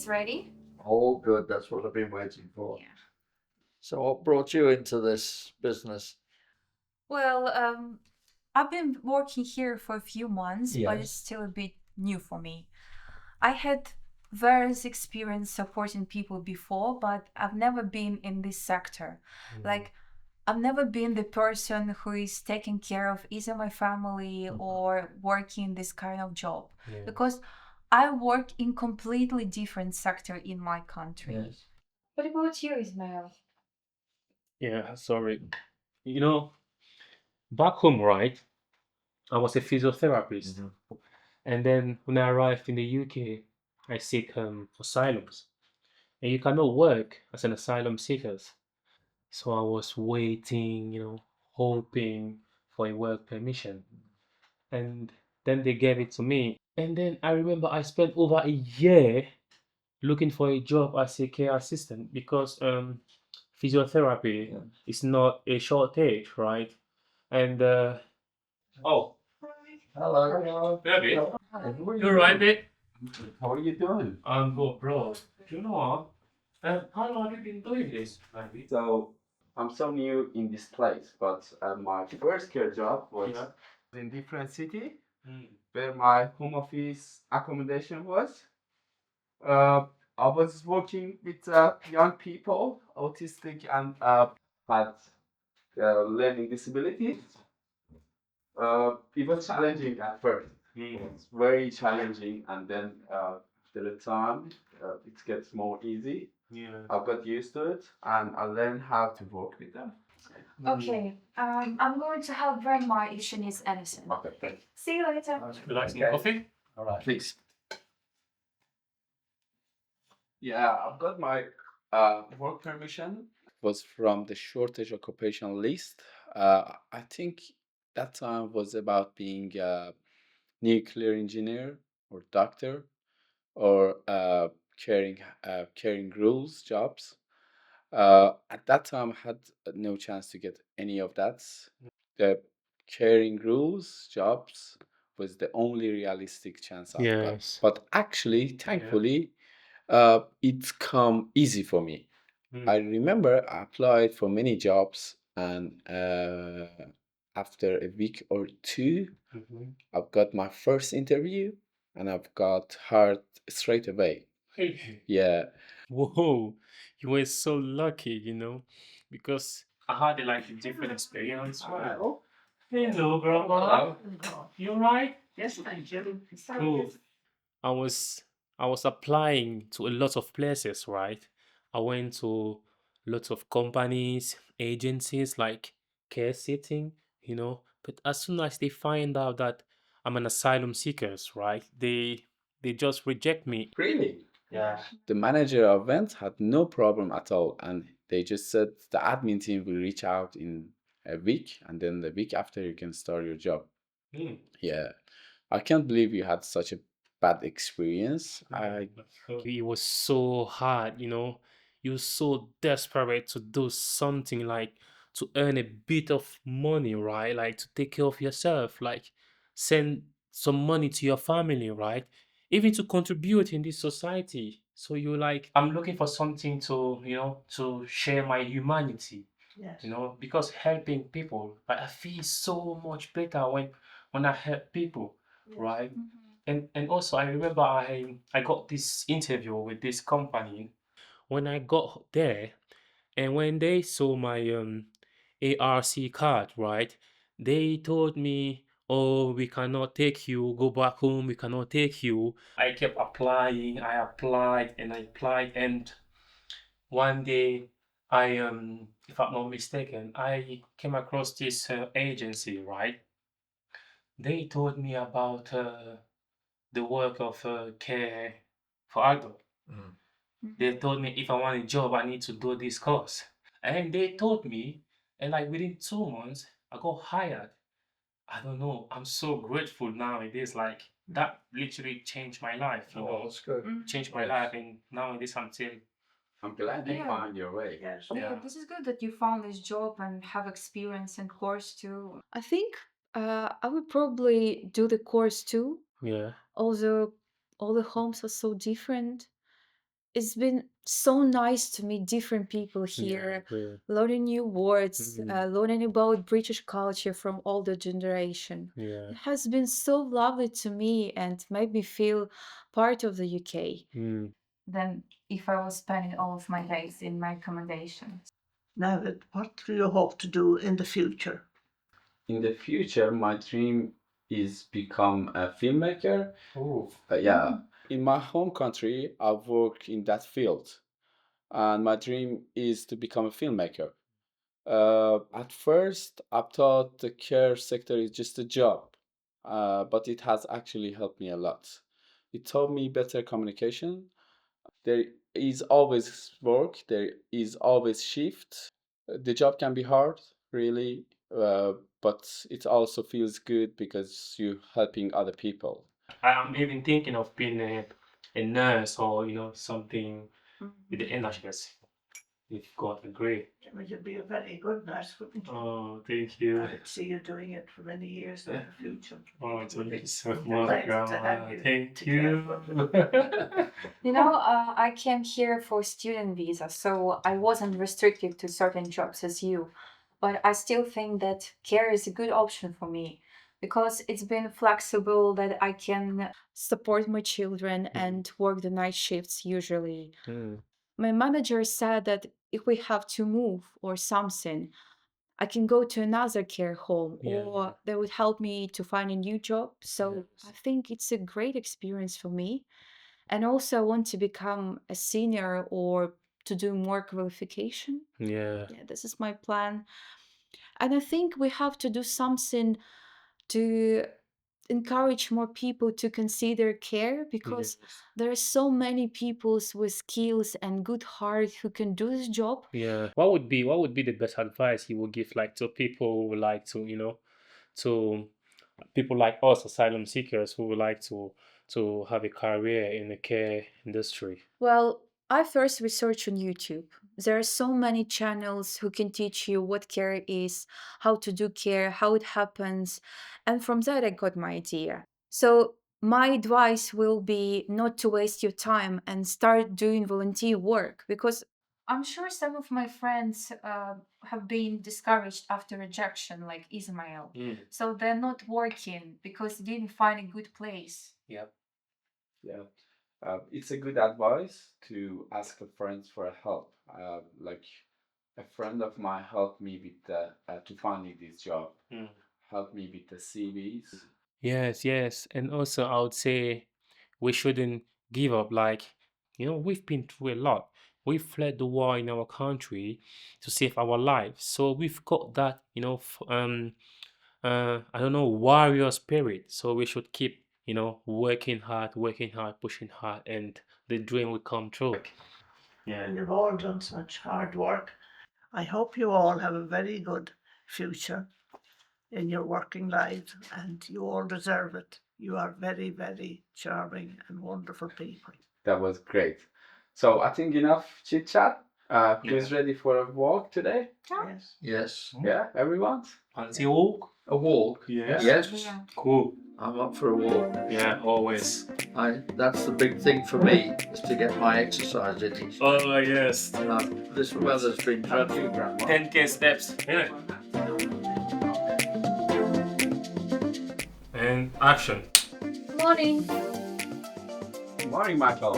is ready. Oh, good. That's what I've been waiting for. Yeah. So, what brought you into this business? Well, I've been working here for a few months, but it's Yes. still a bit new for me. I had various experience supporting people before, but I've never been in this sector. Like, I've never been the person who is taking care of either my family or working this kind of job because I work in completely different sector in my country. Yes. What about you, Ismail? Yeah, sorry. You know, back home, right? I was a physiotherapist, and then when I arrived in the UK, I seek asylums, and you cannot work as an asylum seeker. So I was waiting, hoping for a work permission, and then they gave it to me. And then I remember I spent over a year looking for a job as a care assistant because physiotherapy Yeah. is not a shortage, right? And oh, Hello. Hello. baby, Hi, who are you you're right, doing? mate. How are you doing? I'm good, bro. You know what? How long have you been doing this, baby? So I'm so new in this place, but my first care job was Yeah. in different city Mm. where my home office accommodation was. Uh, I was working with young people, autistic and had learning disabilities. It was challenging at first. It's very challenging, and then after the time, it gets more easy. Yeah. I got used to it, and I learned how to work with them. Okay, I'm going to help Grandma if she needs anything. Okay, thanks. See you later. You like some Okay. coffee? All right. Please. Yeah, I've got my work permission. Was from the shortage occupation list. I think that time was about being a nuclear engineer or doctor or carrying rules jobs. At that time, I had no chance to get any of that. The carrying rules jobs was the only realistic chance I've got. Yes. But actually, Yeah. thankfully, it's come easy for me. I Mm. remember I applied for many jobs, and after a week or two, Mhm. I've got my first interview, and I've got hired straight away. Hey. Yeah, Whoa, you were so lucky, because I had like a different experience. Wow. Hello, Grandma. You right? Yes, thank you. Cool. I was I was applying to a lot of places, right? I went to lots of companies, agencies like care sitting, But as soon as they find out that I'm an asylum seeker, right? They just reject me. really. Yeah. The manager of events had no problem at all, and they just said the admin team will reach out in a week, and then the week after you can start your job. Mm. Yeah, I can't believe you had such a bad experience. It was so hard, You're so desperate to do something like to earn a bit of money, right? Like to take care of yourself, like send some money to your family, right? Even to contribute in this society. So you're like, I'm looking for something to, to share my humanity, Yes. because helping people, like I feel so much better when I help people, right? And also I remember I got this interview with this company. When I got there and when they saw my ARC card, right? They told me, "Oh, we cannot take you. Go back home. We cannot take you." I kept applying. I applied and I applied, and one day if I'm not mistaken, I came across this agency, right? They told me about the work of care for adult. Mm. They told me if I want a job, I need to do this course. And they told me, and like within 2 months, I got hired. I don't know. I'm so grateful nowadays. Like that literally changed my life, Oh, that's good. changed my Yes. life. And nowadays I'm still, I'm glad you Yeah. found your way. Yes. yeah. Yeah, this is good that you found this job and have experience and course too. I think I would probably do the course too, Yeah. although all the homes are so different. it's been so nice to meet different people here, learning new words, learning about British culture from older generation. It has been so lovely to me and made me feel part of the UK than if I was spending all of my days in my accommodation. Navid, what do you hope to do in the future? In the future, my dream is become a filmmaker. Oh, Yeah, in my home country, I work in that field, and my dream is to become a filmmaker. At first, I thought the care sector is just a job, but it has actually helped me a lot. It taught me better communication. There is always work, there is always shift. The job can be hard, really, but it also feels good because you're helping other people. I'm even thinking of being a nurse or something with the NHS. If God agree. Well, you'd be a very good nurse, wouldn't you? Oh, thank you. I could see you doing it for many years in the future. Oh, thank you so We're much, glad to Grandma. have you Thank to you. You know, I came here for student visa, so I wasn't restricted to certain jobs as you. But I still think that care is a good option for me because it's been flexible that I can support my children and work the night shifts usually. My manager said that if we have to move or something, I can go to another care home or they would help me to find a new job. So I think it's a great experience for me. And also, I want to become a senior or to do more qualification. Yeah. Yeah, this is my plan. And I think we have to do something to encourage more people to consider care because there are so many people with skills and good heart who can do this job. Yeah. What would be the best advice you would give like to people who would like to, to people like us, asylum seekers who would like to have a career in the care industry? Well, I first researched on YouTube. There are so many channels who can teach you what care is, how to do care, how it happens, and from that I got my idea. So my advice will be not to waste your time and start doing volunteer work because I'm sure some of my friends have been discouraged after rejection, like Ismail. So they're not working because they didn't find a good place. Yep. Yeah, it's a good advice to ask a friend for help. Like a friend of mine helped me with to finding this job, helped me with the CVs. Yes. And also I would say we shouldn't give up. Like, we've been through a lot. We fled the war in our country to save our lives. So we've got that, I don't know, warrior spirit. So we should keep, working hard, pushing hard, and the dream will come true. Yeah. And you've all done such hard work. I hope you all have a very good future in your working lives and you all deserve it. You are very, very charming and wonderful people. That was great. So I think enough chit chat. Who's ready for a walk today? Yes. Yes. Yeah, everyone. Fancy walk? A walk? Yeah. Yes. Yeah. Cool. I'm up for a walk. Yeah, always. That's the big thing for me, is to get my exercise in each day. Oh, yes. This weather's been dreadful. 10K steps. Yeah. And action. Morning. Good morning, Michael.